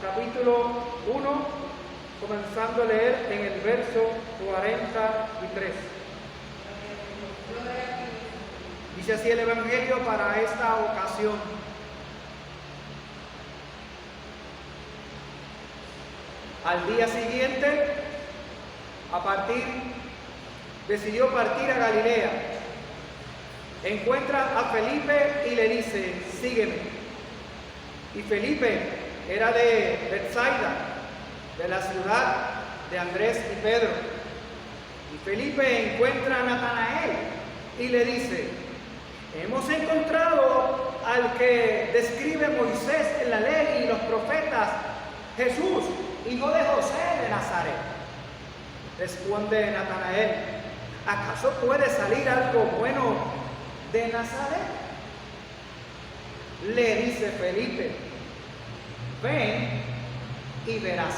capítulo 1, comenzando a leer en el verso 43. Dice así el Evangelio para esta ocasión. Al día siguiente, decidió partir a Galilea. Encuentra a Felipe y le dice: sígueme. Y Felipe era de Betsaida, de la ciudad de Andrés y Pedro. Y Felipe encuentra a Natanael y le dice: hemos encontrado al que describe Moisés en la ley y los profetas, Jesús, hijo de José de Nazaret. Responde Natanael: ¿acaso puede salir algo bueno de Nazaret? Le dice Felipe: ven y verás.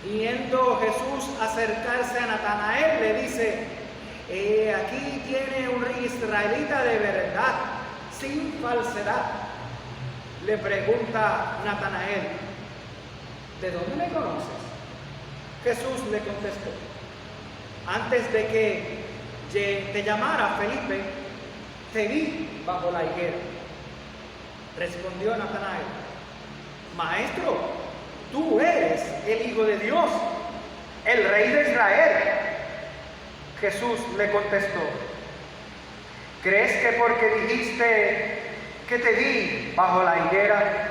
Viendo Jesús acercarse a Natanael, le dice: aquí tiene un israelita de verdad, sin falsedad. Le pregunta Natanael: ¿de dónde me conoces? Jesús le contestó: antes de que te llamara Felipe, te vi bajo la higuera. Respondió Natanael: Maestro, tú eres el Hijo de Dios, el Rey de Israel. Jesús le contestó: ¿crees que porque dijiste que te vi bajo la higuera?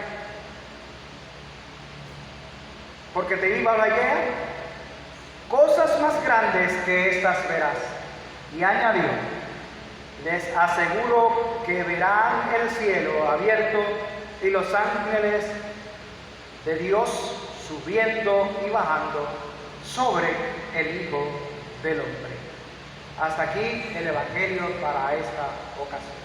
Porque te vi bajo la higuera, cosas más grandes que estas verás. Y añadió: les aseguro que verán el cielo abierto y los ángeles de Dios subiendo y bajando sobre el Hijo del Hombre. Hasta aquí el Evangelio para esta ocasión.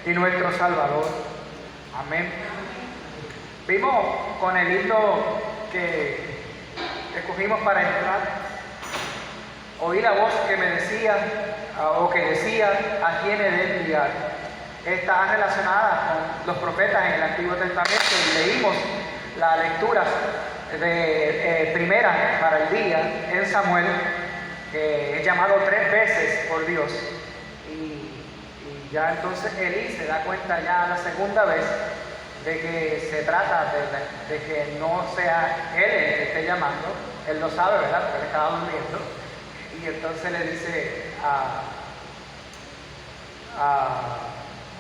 Y nuestro Salvador. Amén. Vimos con el himno que escogimos para entrar, oí la voz que me decía, o que decía: ¿a quién he de enviar? Está relacionada con los profetas en el Antiguo Testamento, y leímos la lectura de primera para el día en Samuel, que es llamado 3 veces por Dios. Ya entonces Elí se da cuenta ya la segunda vez de que se trata de que no sea él el que esté llamando. Él lo sabe, ¿verdad? Porque él estaba durmiendo. Y entonces le dice a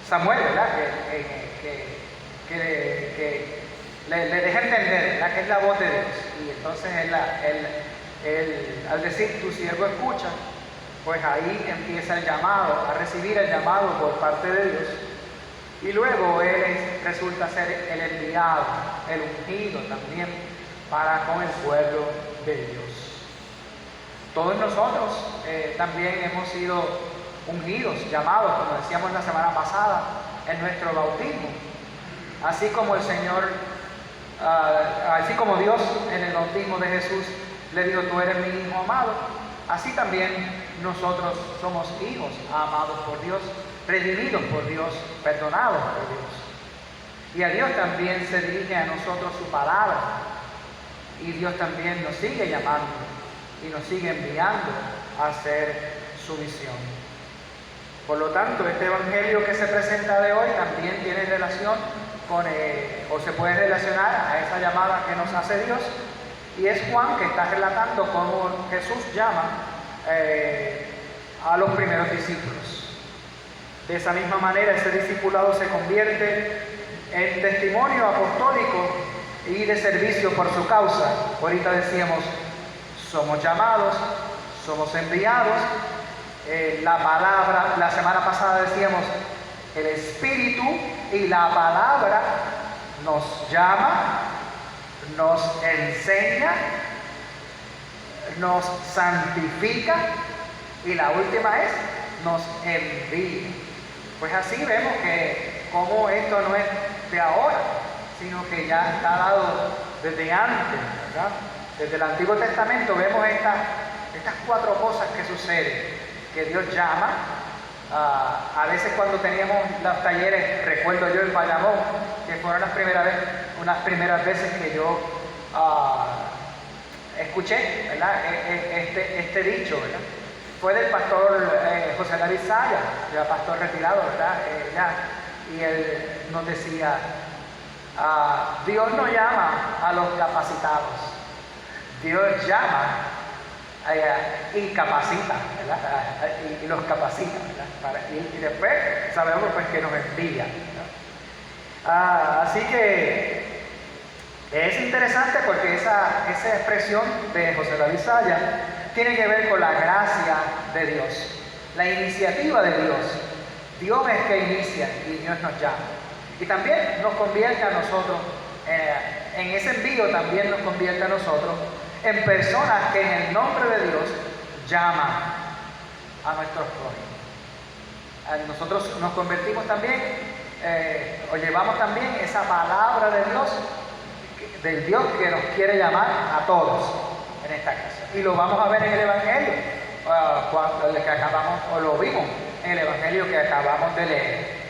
Samuel, ¿verdad? Que le deja entender, ¿verdad? Que es la voz de Dios. Y entonces él al decir: tu siervo escucha, pues ahí empieza el llamado, a recibir el llamado por parte de Dios. Y luego él resulta ser el enviado, el ungido también para con el pueblo de Dios. Todos nosotros también hemos sido ungidos, llamados, como decíamos la semana pasada, en nuestro bautismo. Así como el Señor, así como Dios en el bautismo de Jesús le dijo: tú eres mi Hijo amado, así también nosotros somos hijos amados por Dios, redimidos por Dios, perdonados por Dios. Y a Dios también se dirige a nosotros su palabra. Y Dios también nos sigue llamando y nos sigue enviando a hacer su visión. Por lo tanto, este evangelio que se presenta de hoy también tiene relación con, o se puede relacionar a esa llamada que nos hace Dios. Y es Juan que está relatando cómo Jesús llama a los primeros discípulos. De esa misma manera, ese discipulado se convierte en testimonio apostólico y de servicio por su causa. Ahorita decíamos, somos llamados, somos enviados. La palabra, la semana pasada decíamos, el Espíritu y la palabra nos llama, nos enseña, nos santifica y la última es, nos envía. Pues así vemos que como esto no es de ahora, sino que ya está dado desde antes, ¿verdad? Desde el Antiguo Testamento vemos estas 4 cosas que suceden. Que Dios llama, a veces cuando teníamos los talleres, recuerdo yo en Bayamón, que fueron unas primeras veces que yo escuché, ¿verdad? Este dicho, ¿verdad? Fue del pastor José David Saya, ya pastor retirado, ¿verdad? Y él nos decía, Dios no llama a los capacitados, Dios llama y capacita, ¿verdad? Y los capacita, ¿verdad? Y después sabemos pues que nos envía, así que es interesante porque esa expresión de José David Saya tiene que ver con la gracia de Dios, la iniciativa de Dios. Dios es que inicia y Dios nos llama. Y también nos convierte a nosotros, en ese envío también nos convierte a nosotros en personas que en el nombre de Dios llaman a nuestros prójimos. Nosotros nos convertimos también, o llevamos también esa palabra de Dios, del Dios que nos quiere llamar a todos en esta casa. Y lo vamos a ver en el Evangelio, que acabamos, o lo vimos en el Evangelio que acabamos de leer.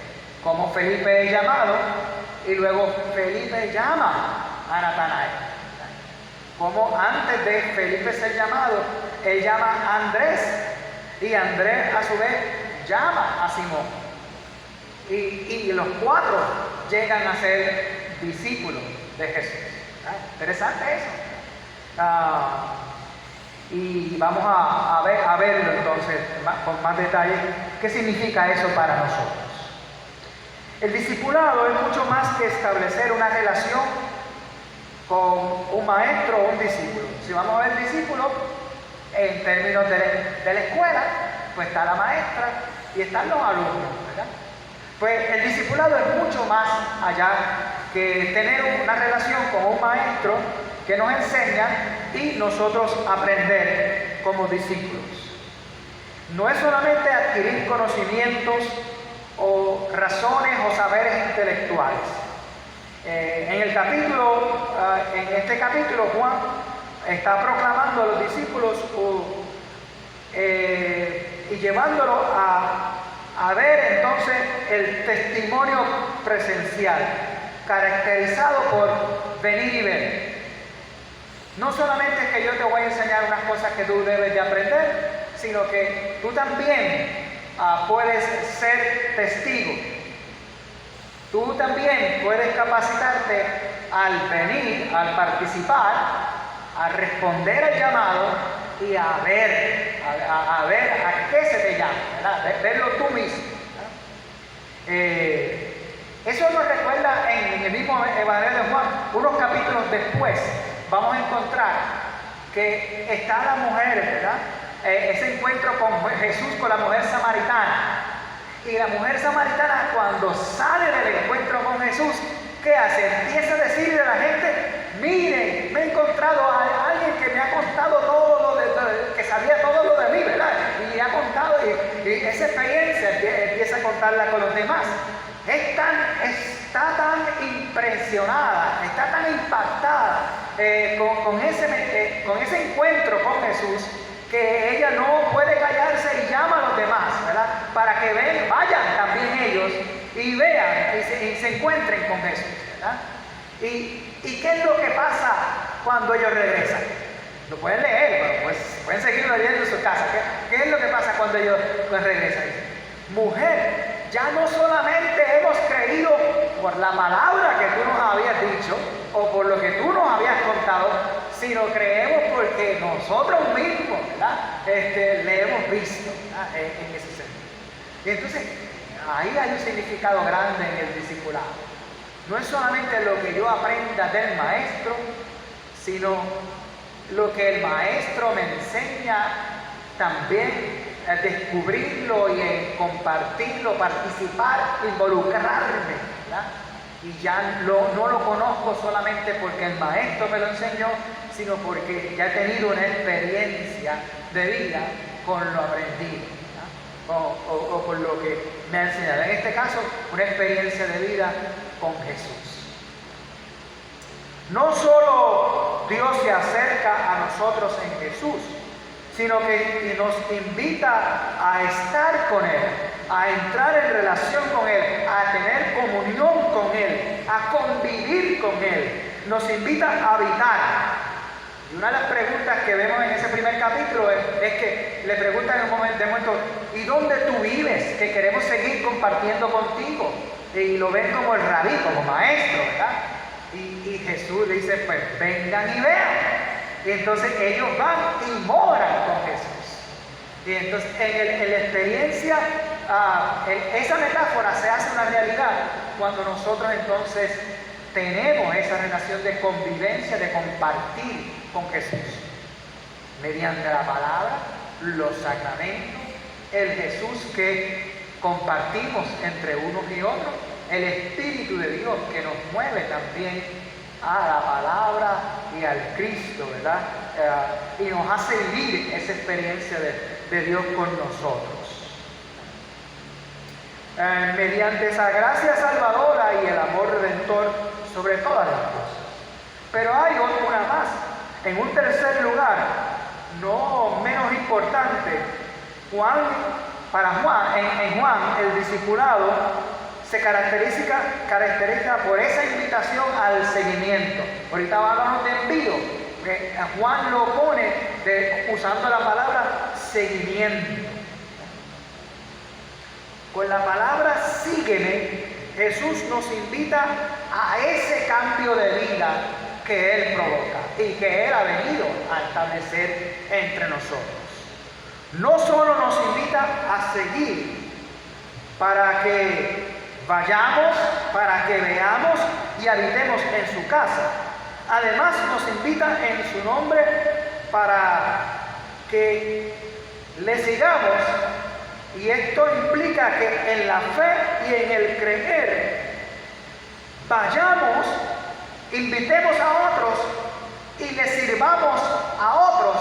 Como Felipe es llamado, y luego Felipe llama a Natanael. Como antes de Felipe ser llamado, él llama a Andrés, y Andrés a su vez llama a Simón. Y los 4 llegan a ser discípulos de Jesús. Interesante eso. Y vamos a verlo entonces con más detalle, qué significa eso para nosotros. El discipulado es mucho más que establecer una relación con un maestro o un discípulo. Si vamos a ver discípulo, en términos de la escuela, pues está la maestra y están los alumnos, ¿verdad? Pues el discipulado es mucho más allá que tener una relación con un maestro que nos enseña y nosotros aprender como discípulos. No es solamente adquirir conocimientos o razones o saberes intelectuales. En este capítulo Juan está proclamando a los discípulos y llevándolos a ver entonces el testimonio presencial, caracterizado por venir y ver. No solamente es que yo te voy a enseñar unas cosas que tú debes de aprender, sino que tú también puedes ser testigo. Tú también puedes capacitarte al venir, al participar, a responder al llamado y a ver a qué se te llama, ¿verdad? Verlo tú mismo, ¿verdad? Eso nos recuerda en el mismo Evangelio de Juan, unos capítulos después, vamos a encontrar que está la mujer, ¿verdad? Ese encuentro con Jesús con la mujer samaritana. Y la mujer samaritana, cuando sale del encuentro con Jesús, ¿qué hace? Empieza a decirle a la gente: miren, me he encontrado a alguien que me ha contado todo que sabía todo lo de mí, ¿verdad? Y ha contado, y esa experiencia empieza a contarla con los demás. Está tan impresionada, está tan impactada con ese encuentro con Jesús, que ella no puede callarse y llama a los demás, ¿verdad? Para que vayan también ellos y vean y se encuentren con Jesús, ¿verdad? ¿Y qué es lo que pasa cuando ellos regresan? Lo pueden leer, pero pues pueden seguirlo leyendo en su casa. ¿Qué es lo que pasa cuando ellos regresan? Mujer, ya no solamente hemos creído por la palabra que tú nos habías dicho o por lo que tú nos habías contado, sino creemos porque nosotros mismos, ¿verdad? Le hemos visto, ¿verdad? En ese sentido. Y entonces, ahí hay un significado grande en el discipulado. No es solamente lo que yo aprenda del maestro, sino lo que el maestro me enseña también, descubrirlo y compartirlo, participar, involucrarme, ¿verdad? Y ya no lo conozco solamente porque el maestro me lo enseñó, sino porque ya he tenido una experiencia de vida con lo aprendido, ¿verdad? O con lo que me ha enseñado. En este caso, una experiencia de vida con Jesús. No solo Dios se acerca a nosotros en Jesús, sino que nos invita a estar con Él, a entrar en relación con Él, a tener comunión con Él, a convivir con Él. Nos invita a habitar. Y una de las preguntas que vemos en ese primer capítulo es que le preguntan en un momento, ¿y dónde tú vives? Que queremos seguir compartiendo contigo. Y lo ven como el rabí, como maestro, ¿verdad? Y Jesús le dice, pues vengan y vean. Y entonces ellos van y moran con Jesús. Y entonces en la experiencia, esa metáfora se hace una realidad cuando nosotros entonces tenemos esa relación de convivencia, de compartir con Jesús. Mediante la palabra, los sacramentos, el Jesús que compartimos entre unos y otros, el Espíritu de Dios que nos mueve también a la palabra y al Cristo, ¿verdad? Y nos hace vivir esa experiencia de Dios con nosotros. Mediante esa gracia salvadora y el amor redentor sobre todas las cosas. Pero hay una más. En un tercer lugar, no menos importante, para Juan, en Juan, el discipulado se caracteriza por esa invitación al seguimiento. Ahorita hablamos de envío, que Juan lo pone usando la palabra seguimiento. Con la palabra sígueme, Jesús nos invita a ese cambio de vida que Él provoca y que Él ha venido a establecer entre nosotros. No solo nos invita a seguir para que vayamos, para que veamos y habitemos en su casa. Además nos invita en su nombre para que le sigamos, y esto implica que en la fe y en el creer vayamos, invitemos a otros y le sirvamos a otros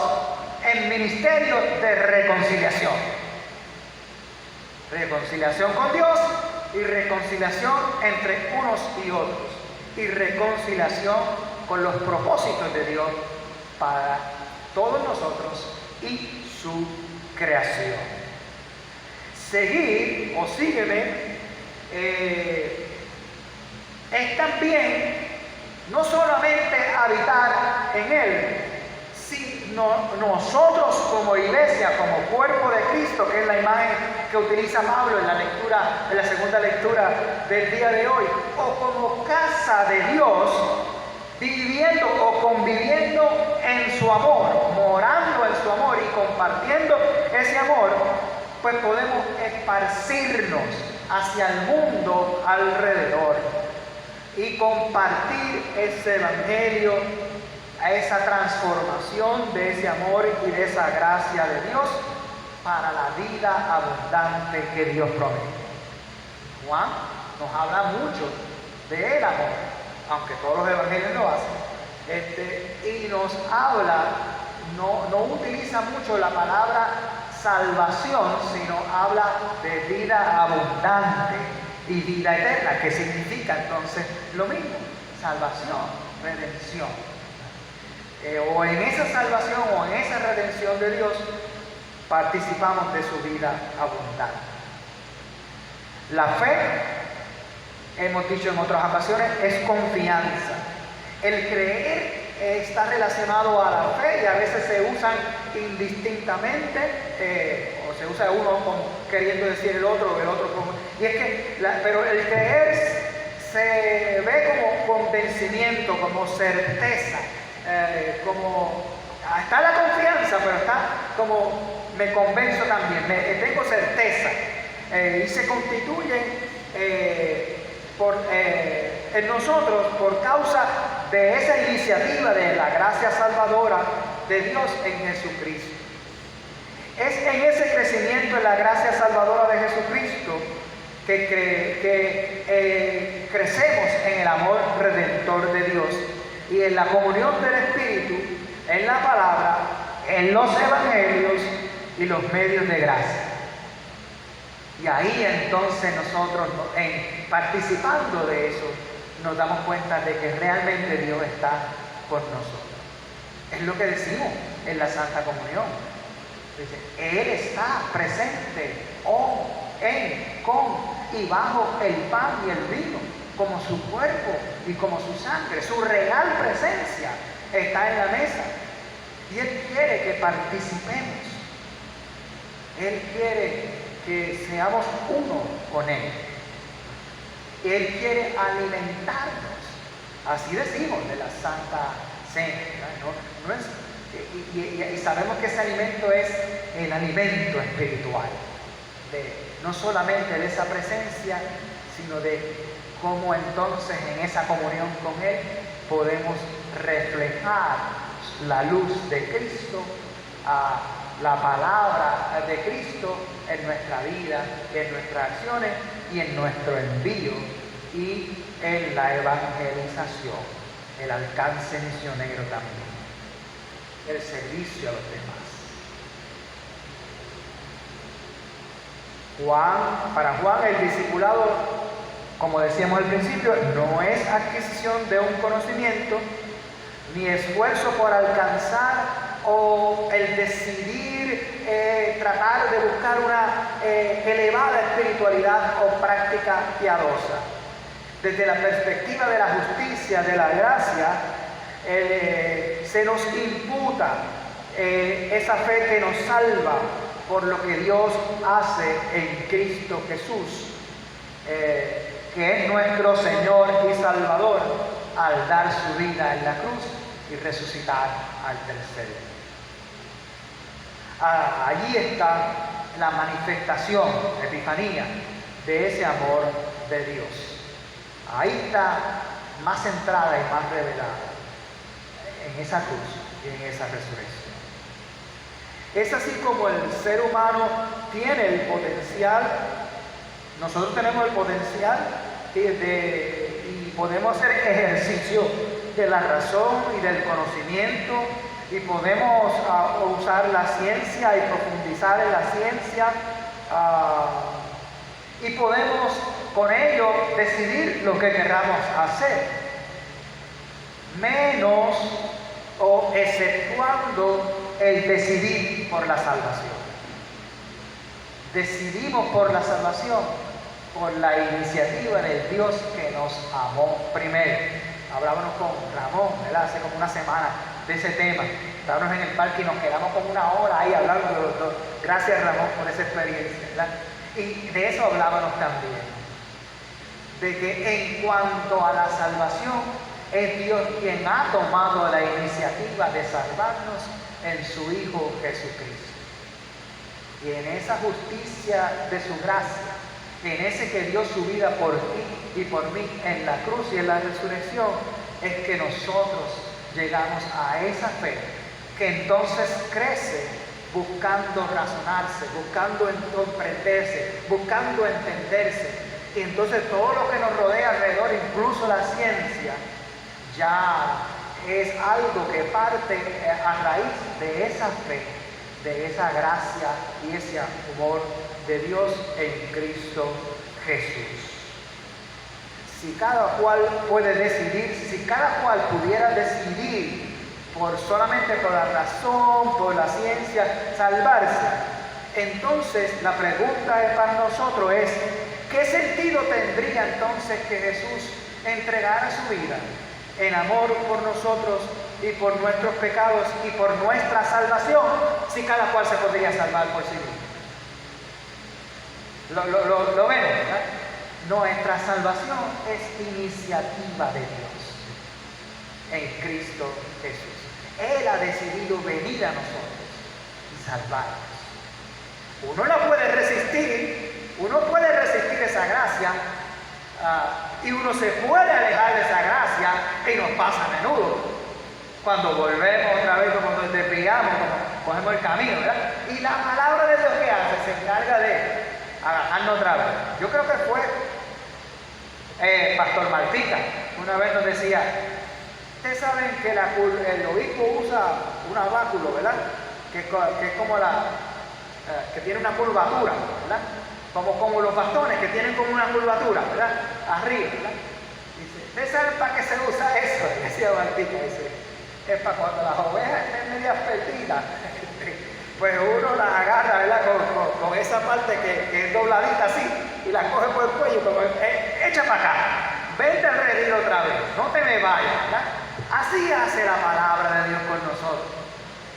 en ministerio de reconciliación. Reconciliación con Dios y reconciliación entre unos y otros, y reconciliación con los propósitos de Dios para todos nosotros y su creación. Seguir o sígueme es también no solamente habitar en Él, sino nosotros como iglesia, como cuerpo de Cristo, que es la imagen que utiliza Pablo en la segunda lectura del día de hoy, o como casa de Dios, viviendo o conviviendo en su amor, morando en su amor y compartiendo ese amor, pues podemos esparcirnos hacia el mundo alrededor y compartir ese evangelio, a esa transformación de ese amor y de esa gracia de Dios para la vida abundante que Dios promete. Juan nos habla mucho del amor, aunque todos los evangelios lo hacen, y nos habla, no utiliza mucho la palabra salvación, sino habla de vida abundante y vida eterna, que significa entonces lo mismo: salvación, redención. O en esa salvación o en esa redención de Dios participamos de su vida abundante. La fe hemos dicho en otras ocasiones, es confianza. El creer está relacionado a la fe y a veces se usan indistintamente, o se usa uno como queriendo decir el otro como... Y es que, pero el creer se ve como convencimiento, como certeza, como... Está la confianza, pero está como me convenzo también, tengo certeza. Y se constituye en nosotros por causa de esa iniciativa de la gracia salvadora de Dios en Jesucristo. Es en ese crecimiento en la gracia salvadora de Jesucristo que crecemos en el amor redentor de Dios y en la comunión del Espíritu, en la palabra, en los evangelios y los medios de gracia. Y ahí entonces nosotros, participando de eso, nos damos cuenta de que realmente Dios está con nosotros. Es lo que decimos en la Santa Comunión. Dice, Él está presente con y bajo el pan y el vino, como su cuerpo y como su sangre. Su real presencia está en la mesa. Y Él quiere que participemos. Él quiere que seamos uno con Él. Él quiere alimentarnos. Así decimos de la Santa Cena. Y sabemos que ese alimento es el alimento espiritual. No solamente de esa presencia, sino de cómo entonces en esa comunión con Él podemos reflejar la luz de Cristo, la palabra de Cristo en nuestra vida, en nuestras acciones y en nuestro envío y en la evangelización, el alcance misionero también, el servicio a los demás. Para Juan el discipulado, como decíamos al principio, no es adquisición de un conocimiento, ni esfuerzo por alcanzar o el decidir tratar de buscar una elevada espiritualidad o práctica piadosa. Desde la perspectiva de la justicia, de la gracia, se nos imputa esa fe que nos salva por lo que Dios hace en Cristo Jesús, que es nuestro Señor y Salvador, al dar su vida en la cruz y resucitar al tercer día. Allí está la manifestación, epifanía, de ese amor de Dios. Ahí está más centrada y más revelada, en esa cruz y en esa resurrección. Es así como el ser humano tiene el potencial, nosotros tenemos el potencial y podemos hacer ejercicio de la razón y del conocimiento, y podemos usar la ciencia y profundizar en la ciencia, y podemos con ello decidir lo que queramos hacer, menos o exceptuando el decidir por la salvación. Decidimos por la salvación por la iniciativa del Dios que nos amó primero. Hablábamos con Ramón, ¿verdad? Hace como una semana de ese tema. Estábamos en el parque y nos quedamos como una hora ahí hablando de los dos. Gracias, Ramón, por esa experiencia, ¿verdad? Y de eso hablábamos también. De que en cuanto a la salvación, es Dios quien ha tomado la iniciativa de salvarnos en su Hijo Jesucristo. Y en esa justicia de su gracia, en ese que dio su vida por ti y por mí en la cruz y en la resurrección, es que nosotros llegamos a esa fe que entonces crece buscando razonarse, buscando comprenderse, buscando entenderse. Y entonces todo lo que nos rodea alrededor, incluso la ciencia, ya es algo que parte a raíz de esa fe, de esa gracia y ese amor de Dios en Cristo Jesús. Si cada cual puede decidir, si cada cual pudiera decidir solamente por la razón, por la ciencia, salvarse, entonces la pregunta para nosotros es: ¿Qué sentido tendría entonces que Jesús entregara su vida en amor por nosotros y por nuestros pecados y por nuestra salvación, si cada cual se podría salvar por sí mismo? Lo ven, ¿verdad? Nuestra salvación es iniciativa de Dios en Cristo Jesús. Él ha decidido venir a nosotros y salvarnos. Uno no puede resistir, esa gracia, y uno se puede alejar de esa gracia, y nos pasa a menudo. Cuando volvemos otra vez, como nos desviamos, como cogemos el camino, ¿verdad? Y la palabra de Dios, que hace, se encarga de agarrarnos otra vez. Yo creo que fue Pastor Martica, una vez nos decía: ustedes saben que el obispo usa un báculo, ¿verdad? Que es como que tiene una curvatura, ¿verdad? Como los bastones que tienen como una curvatura, ¿verdad? Arriba, ¿verdad? Dice: ¿ustedes saben para qué se usa eso? Decía Martica, dice: es para cuando las ovejas estén medias perdidas, pues uno las agarra, ¿verdad? Con esa parte que es dobladita así, y la coge por el cuello, como echa para acá, vente al redil otra vez, no te me vayas, ¿verdad? Así hace la palabra de Dios con nosotros.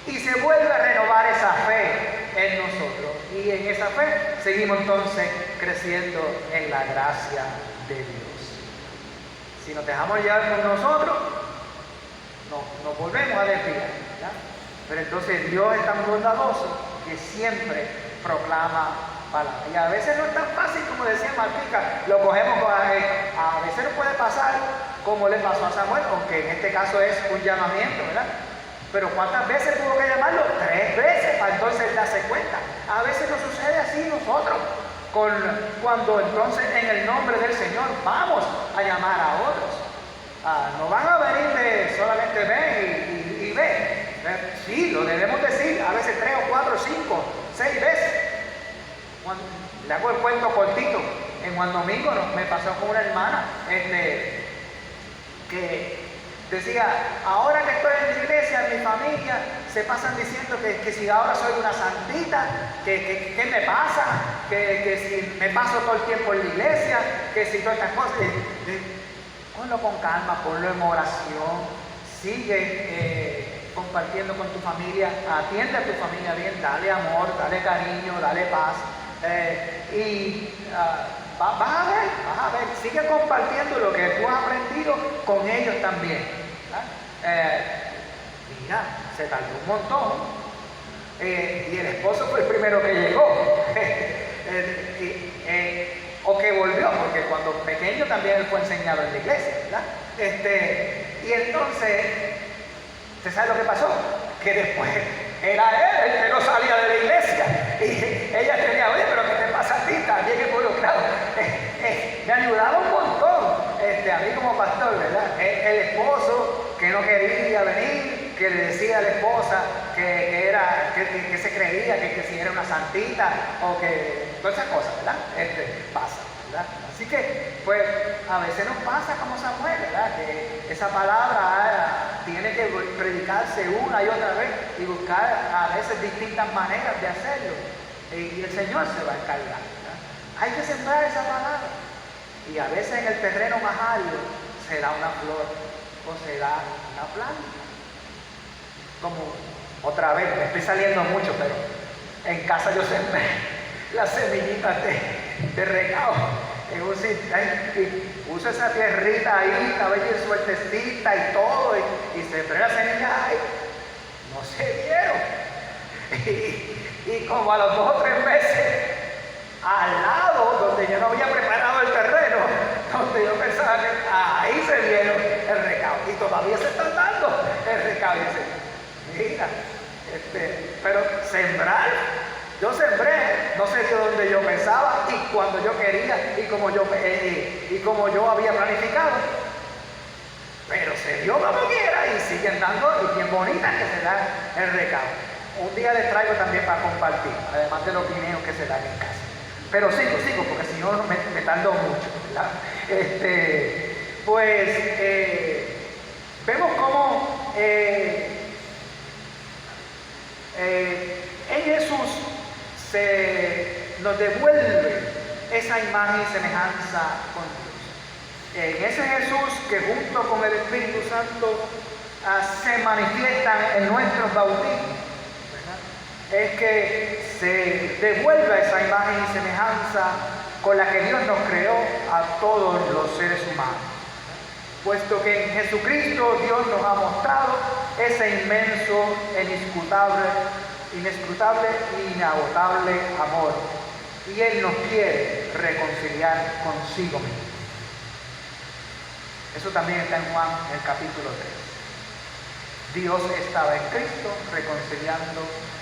Y se vuelve a renovar esa fe en nosotros. Y en esa fe seguimos entonces creciendo en la gracia de Dios. Si nos dejamos llevar por nosotros, nos volvemos a desviar, ¿verdad? Pero entonces Dios es tan bondadoso que siempre proclama palabra. Y a veces no es tan fácil como decía Martica, lo cogemos a veces nos puede pasar como le pasó a Samuel, aunque en este caso es un llamamiento, ¿verdad? Pero ¿cuántas veces tuvo que llamarlo? 3 veces para entonces darse cuenta. A veces nos sucede así nosotros, cuando entonces en el nombre del Señor vamos a llamar a otros. No van a venir de solamente ven y ven. Sí, lo debemos decir, a veces 3 o 4, 5, 6 veces. Le hago el cuento cortito. En Juan Domingo me pasó con una hermana que decía: ahora que estoy en la iglesia, en mi familia se pasan diciendo que si ahora soy una santita, que me pasa, que si me paso todo el tiempo en la iglesia, que si todas estas cosas. Ponlo con calma, ponlo en oración, sigue compartiendo con tu familia, atiende a tu familia bien, dale amor, dale cariño, dale paz, vas a ver, sigue compartiendo lo que tú has aprendido con ellos también, ¿verdad? Mira, se tardó un montón, y el esposo fue el primero que llegó, o que volvió, porque cuando pequeño también él fue enseñado en la iglesia, ¿verdad? Y entonces, ¿usted sabe lo que pasó? Que después era él el que no salía de la iglesia, y ella tenía: oye, pero ¿qué te pasa a ti? También involucrado. Me ayudaba un montón, a mí como pastor, ¿verdad? El esposo que no quería venir, que le decía a la esposa que se creía que si era una santita, o que todas esas cosas, ¿verdad? Pasa, ¿verdad? Así que, pues, a veces nos pasa como Samuel, ¿verdad? Que esa palabra tiene que predicarse una y otra vez y buscar a veces distintas maneras de hacerlo. Y el Señor se va a encargar, ¿verdad? Hay que sembrar esa palabra. Y a veces en el terreno más árido se da una flor o se da una planta. Como otra vez, me estoy saliendo mucho, pero en casa yo sembré las semillitas de recao. Uso esa tierrita ahí, estaba bien suertecita y todo, y sembré las semillas ahí. No se dieron. Y como a los 2 o 3 meses, al lado donde yo no había preparado el terreno, donde yo pensaba que ahí se dieron el recao, y todavía se está dando el recao. Y dice: mira, pero sembrar, yo sembré, no sé de dónde yo pensaba y cuando yo quería y como yo había planificado, pero se dio como quiera y siguen dando, y bien bonita que se da el recao. Un día les traigo también para compartir, además de los guineos que se dan en casa. Pero sigo, porque si no me tardo mucho, ¿verdad? Vemos cómo en Jesús se nos devuelve esa imagen y semejanza con Dios. En ese Jesús que junto con el Espíritu Santo se manifiestan en nuestros bautismos, ¿verdad? Es que se devuelva esa imagen y semejanza con la que Dios nos creó a todos los seres humanos. Puesto que en Jesucristo Dios nos ha mostrado ese inmenso, inescrutable e inagotable amor. Y Él nos quiere reconciliar consigo mismo. Eso también está en Juan, en el capítulo 3. Dios estaba en Cristo reconciliando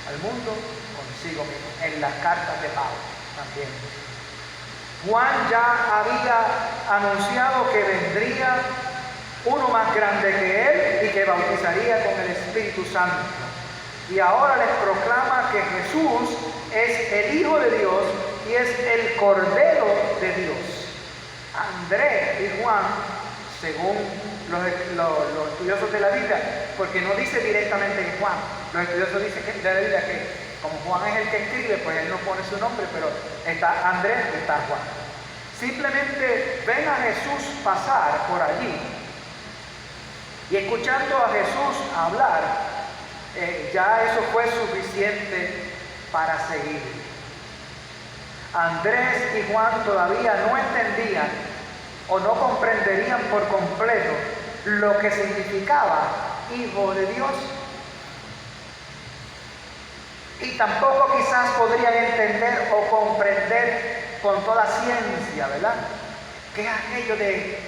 al mundo consigo mismo. En las cartas de Pablo también. Juan ya había anunciado que vendría uno más grande que él y que bautizaría con el Espíritu Santo. Y ahora les proclama que Jesús es el Hijo de Dios y es el Cordero de Dios. Andrés y Juan, según los estudiosos de la Biblia, porque no dice directamente que Juan, los estudiosos dicen de la Biblia que como Juan es el que escribe, pues él no pone su nombre, pero está Andrés y está Juan. Simplemente ven a Jesús pasar por allí y escuchando a Jesús hablar, ya eso fue suficiente para seguir. Andrés y Juan todavía no entendían o no comprenderían por completo lo que significaba Hijo de Dios. Y tampoco quizás podrían entender o comprender con toda ciencia, ¿verdad? ¿Qué es aquello de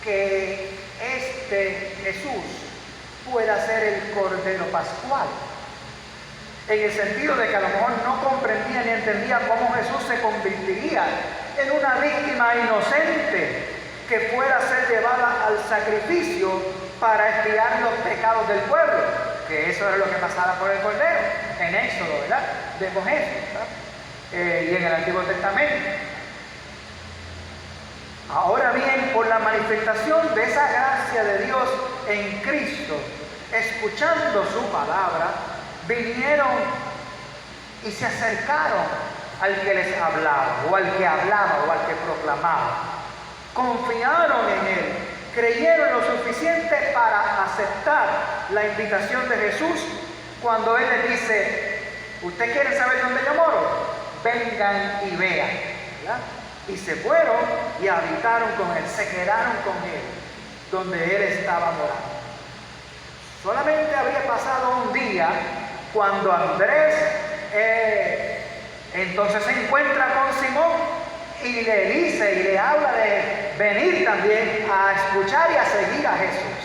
que este Jesús pueda ser el Cordero Pascual? En el sentido de que a lo mejor no comprendían ni entendían cómo Jesús se convertiría en una víctima inocente que fuera a ser llevada al sacrificio para expiar los pecados del pueblo, que eso era lo que pasaba por el Cordero en Éxodo, ¿verdad? Vemos eso, ¿verdad? Y en el Antiguo Testamento. Ahora bien, por la manifestación de esa gracia de Dios en Cristo, escuchando su palabra, vinieron y se acercaron al que les hablaba, o al que hablaba, o al que proclamaba. Confiaron en Él, creyeron lo suficiente para aceptar la invitación de Jesús cuando Él les dice: ¿usted quiere saber dónde yo moro? Vengan y vean, ¿verdad? Y se fueron y habitaron con Él, se quedaron con Él, donde Él estaba morando. Solamente había pasado un día cuando Andrés entonces se encuentra con Simón y le dice y le habla de venir también a escuchar y a seguir a Jesús.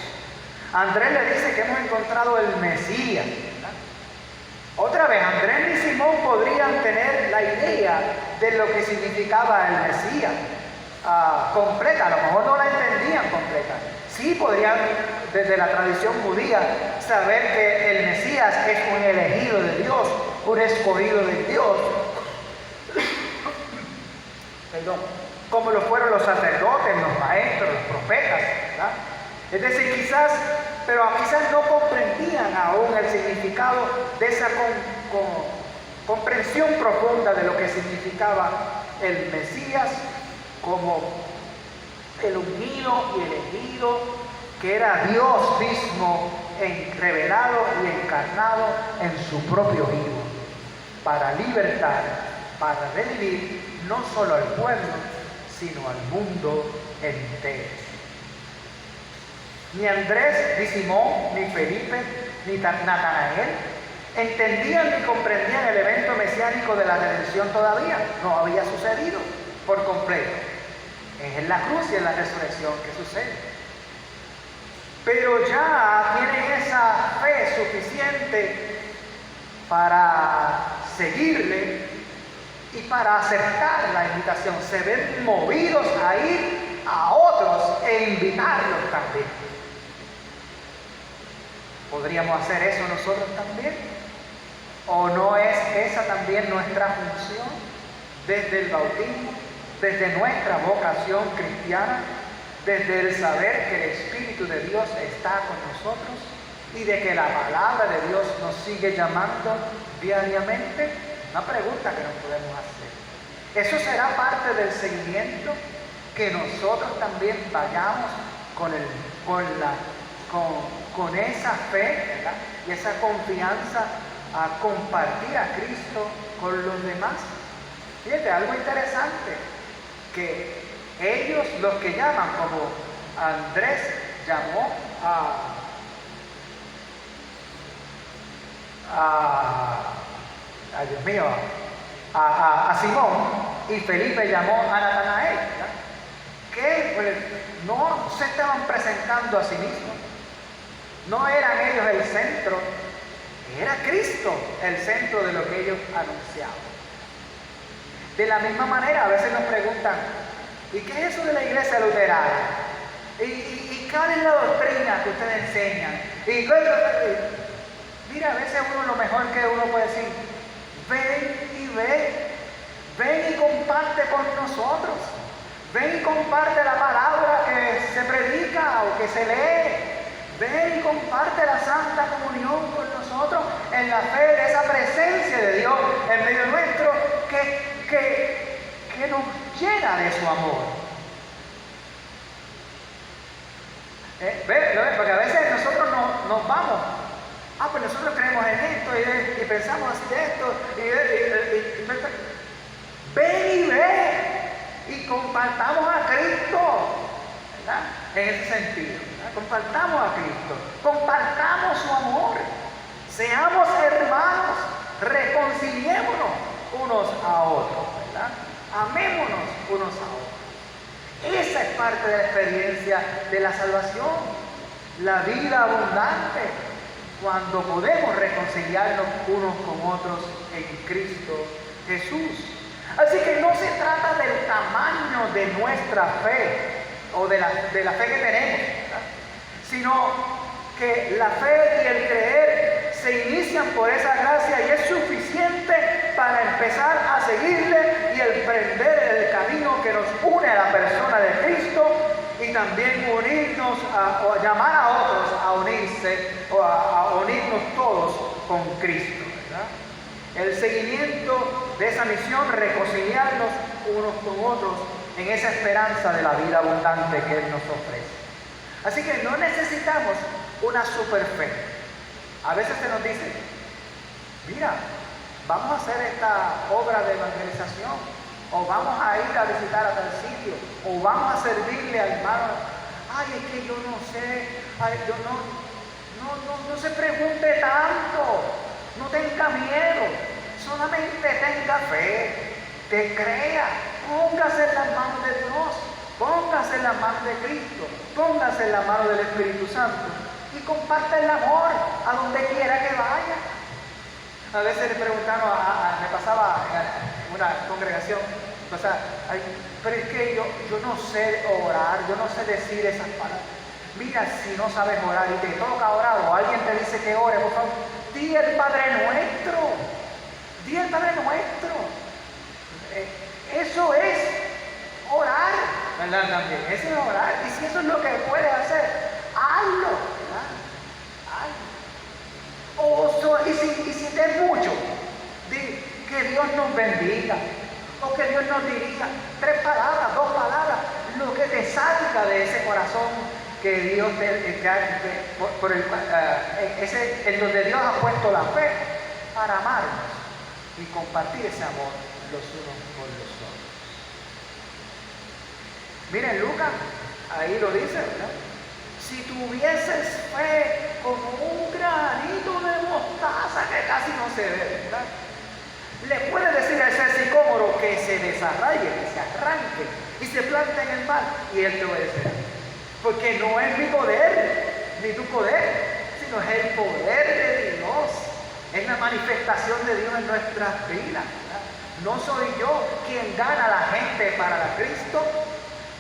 Andrés le dice que hemos encontrado el Mesías, ¿verdad? Otra vez, Andrés ni Simón podrían tener la idea de lo que significaba el Mesías completa, a lo mejor no la entendían completa. Sí podrían, desde la tradición judía, saber que el Mesías es un elegido de Dios, un escogido de Dios. Perdón, como lo fueron los sacerdotes, los maestros, los profetas, ¿verdad? Es decir, quizás no comprendían aún el significado de esa comprensión profunda de lo que significaba el Mesías como el ungido y elegido, que era Dios mismo revelado y encarnado en su propio Hijo, para libertar, para redimir no solo al pueblo, sino al mundo entero. Ni Andrés, ni Simón, ni Felipe, ni Natanael entendían ni comprendían el evento mesiánico de la redención todavía. No había sucedido por completo. Es en la cruz y en la resurrección que sucede. Pero ya tienen esa fe suficiente para seguirle y para aceptar la invitación. Se ven movidos a ir a otros e invitarlos también. ¿Podríamos hacer eso nosotros también? ¿O no es esa también nuestra función desde el bautismo, desde nuestra vocación cristiana, desde el saber que el Espíritu de Dios está con nosotros y de que la palabra de Dios nos sigue llamando diariamente? Una pregunta que nos podemos hacer. Eso será parte del seguimiento, que nosotros también vayamos con esa fe, ¿verdad? Y esa confianza a compartir a Cristo con los demás. Fíjate, algo interesante, que ellos, los que llaman, como Andrés llamó ay Dios mío, a Simón, y Felipe llamó a Natanael, ¿verdad? Que pues, no se estaban presentando a sí mismos, no eran ellos el centro, era Cristo el centro de lo que ellos anunciaban. De la misma manera, a veces nos preguntan, ¿y qué es eso de la iglesia luterana? ¿Y cuál es la doctrina que ustedes enseñan? Mira, a veces uno, lo mejor que uno puede decir, ven y comparte con nosotros, ven y comparte la palabra que se predica o que se lee, ven y comparte la Santa Comunión con nosotros en la fe de esa presencia de Dios en medio nuestro que nos llena de su amor. Porque a veces nosotros nos vamos, pues nosotros creemos en esto y pensamos así de esto, ven y compartamos a Cristo, ¿verdad? En ese sentido, ¿verdad? Compartamos a Cristo, compartamos su amor, seamos hermanos, reconciliémonos unos a otros, ¿verdad? Amémonos unos a otros. Esa es parte de la experiencia de la salvación, la vida abundante, cuando podemos reconciliarnos unos con otros en Cristo Jesús. Así que no se trata del tamaño de nuestra fe o de la fe que tenemos, ¿verdad? Sino que la fe y el creer se inician por esa gracia y es suficiente para empezar a seguirle y emprender el camino que nos une a la persona de Cristo, y también unirnos o llamar a otros a unirse o a unirnos todos con Cristo, ¿verdad? El seguimiento de esa misión, reconciliarnos unos con otros en esa esperanza de la vida abundante que Él nos ofrece. Así que no necesitamos una super fe. A veces se nos dice, mira, vamos a hacer esta obra de evangelización, o vamos a ir a visitar a tal sitio, o vamos a servirle al hermano. Es que yo no sé, no se pregunte tanto, no tenga miedo, solamente tenga fe, te crea, póngase en las manos de Dios, póngase en las manos de Cristo, póngase en la mano del Espíritu Santo y comparte el amor a donde quiera que vaya. A veces le preguntaron, me pasaba en una congregación, pero es que yo no sé orar, yo no sé decir esas palabras. Mira, si no sabes orar y te toca orar o alguien te dice que ore, por favor, di el Padre Nuestro, di el Padre Nuestro. Eso es orar, ¿verdad? También, eso es orar. Y si eso es lo que puedes hacer, hazlo, ¿verdad? Hazlo. Y si te es mucho, di que Dios nos bendiga, o que Dios nos dirija, 3 palabras, 2 palabras, lo que te salga de ese corazón que Dios en donde Dios ha puesto la fe para amarnos y compartir ese amor los unos con los otros. Miren, Lucas, ahí lo dice, ¿verdad? Si tuvieses fe como un granito de mostaza, que casi no se ve, ¿verdad? Le puede decir a ese sicómoro que se desarraigue, que se arranque y se plante en el mar, y él te obedecerá. Porque no es mi poder, ni tu poder, sino es el poder de Dios. Es la manifestación de Dios en nuestras vidas, ¿verdad? No soy yo quien gana a la gente para Cristo.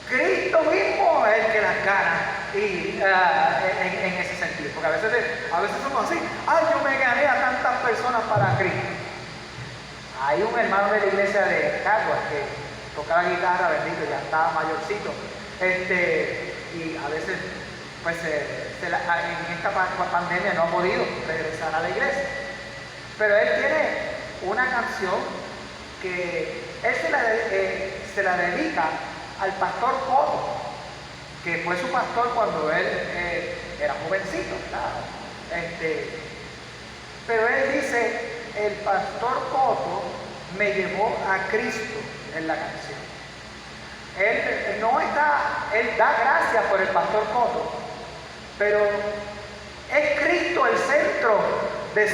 Cristo mismo es el que las gana, y en ese sentido. Porque a veces somos así. Yo me gané a tantas personas para Cristo. Hay un hermano de la iglesia de Caguas que tocaba guitarra, bendito, ya estaba mayorcito. Y a veces, pues, en esta pandemia no ha podido regresar a la iglesia. Pero él tiene una canción que él se la dedica al pastor Coto, que fue su pastor cuando él era jovencito, claro. Pero él dice, el pastor Coto me llevó a Cristo en la canción. Él da gracias por el pastor Coto, pero es Cristo el centro de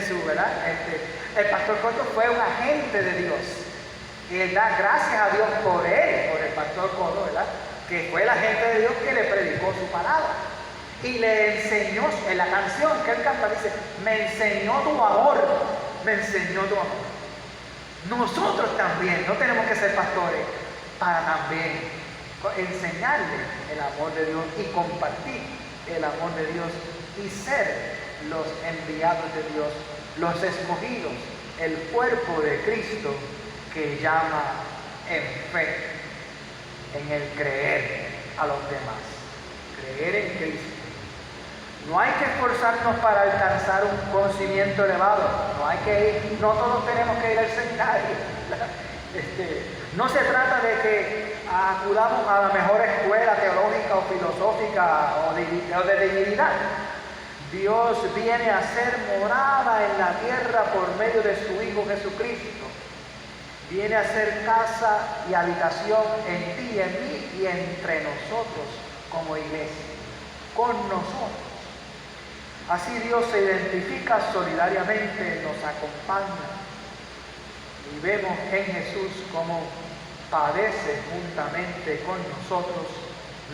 su ¿verdad? El pastor Coto fue un agente de Dios. Y él da gracias a Dios por él, por el pastor Coto, ¿verdad? Que fue el agente de Dios que le predicó su palabra. Y le enseñó, en la canción que él canta, dice, me enseñó tu amor, me enseñó tu amor. Nosotros también no tenemos que ser pastores para también enseñarle el amor de Dios y compartir el amor de Dios y ser los enviados de Dios, los escogidos, el cuerpo de Cristo que llama en fe, en el creer a los demás, creer en Cristo. No hay que esforzarnos para alcanzar un conocimiento elevado, no todos tenemos que ir al seminario. No se trata de que acudamos a la mejor escuela teológica o filosófica o de divinidad. Dios viene a ser morada en la tierra por medio de su Hijo Jesucristo. Viene a ser casa y habitación en ti, en mí y entre nosotros como iglesia, con nosotros. Así Dios se identifica solidariamente, nos acompaña y vemos en Jesús cómo padece juntamente con nosotros,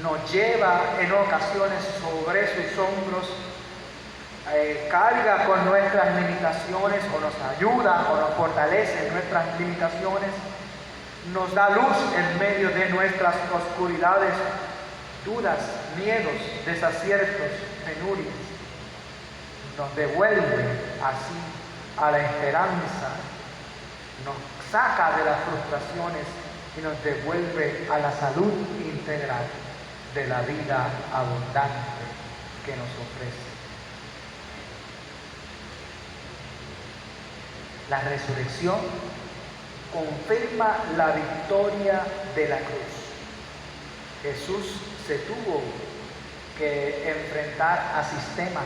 nos lleva en ocasiones sobre sus hombros, carga con nuestras limitaciones o nos ayuda o nos fortalece en nuestras limitaciones, nos da luz en medio de nuestras oscuridades, dudas, miedos, desaciertos, penurias. Nos devuelve así a la esperanza, nos saca de las frustraciones y nos devuelve a la salud integral de la vida abundante que nos ofrece. La resurrección confirma la victoria de la cruz. Jesús se tuvo que enfrentar a sistemas,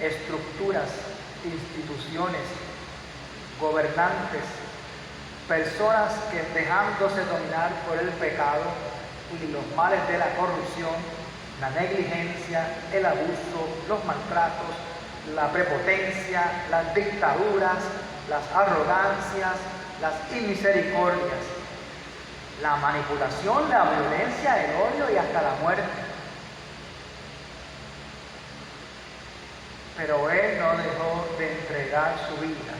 estructuras, instituciones, gobernantes, personas que dejándose dominar por el pecado y los males de la corrupción, la negligencia, el abuso, los maltratos, la prepotencia, las dictaduras, las arrogancias, las inmisericordias, la manipulación, la violencia, el odio y hasta la muerte. Pero Él no dejó de entregar su vida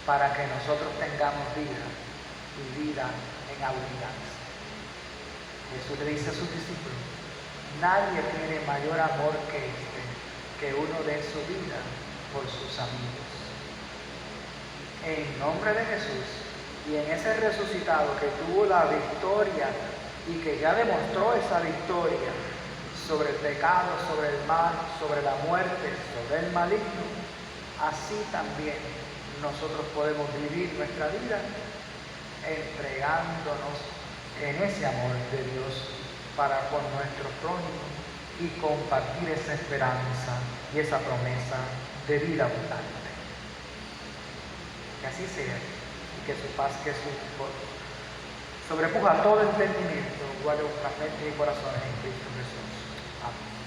para que nosotros tengamos vida y vida en abundancia. Jesús le dice a sus discípulos, nadie tiene mayor amor que uno dé su vida por sus amigos. En nombre de Jesús y en ese resucitado que tuvo la victoria y que ya demostró esa victoria sobre el pecado, sobre el mal, sobre la muerte, sobre el maligno, así también nosotros podemos vivir nuestra vida entregándonos en ese amor de Dios para con nuestro prójimo y compartir esa esperanza y esa promesa de vida abundante. Que así sea y que su paz, que sobrepuja todo entendimiento, guarde vuestras mentes y corazones en Cristo Jesús. Amén.